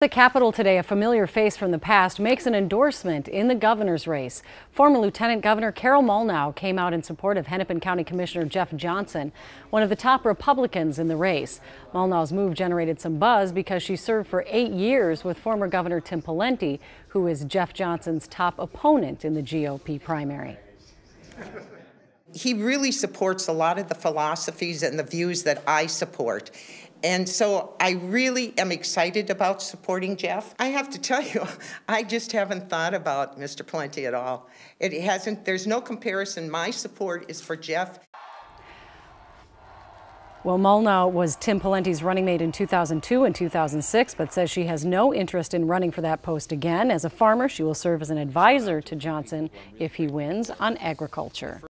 The Capitol today, a familiar face from the past, makes an endorsement in the governor's race. Former Lieutenant Governor Carol Molnow came out in support of Hennepin County Commissioner Jeff Johnson, one of the top Republicans in the race. Molnow's move generated some buzz because she served for 8 years with former Governor Tim Pawlenty, who is Jeff Johnson's top opponent in the GOP primary. He really supports a lot of the philosophies and the views that I support. And so I really am excited about supporting Jeff. I have to tell you, I just haven't thought about Mr. Pawlenty at all. There's no comparison. My support is for Jeff. Well, Molnow was Tim Pawlenty's running mate in 2002 and 2006, but says she has no interest in running for that post again. As a farmer, she will serve as an advisor to Johnson if he wins on agriculture.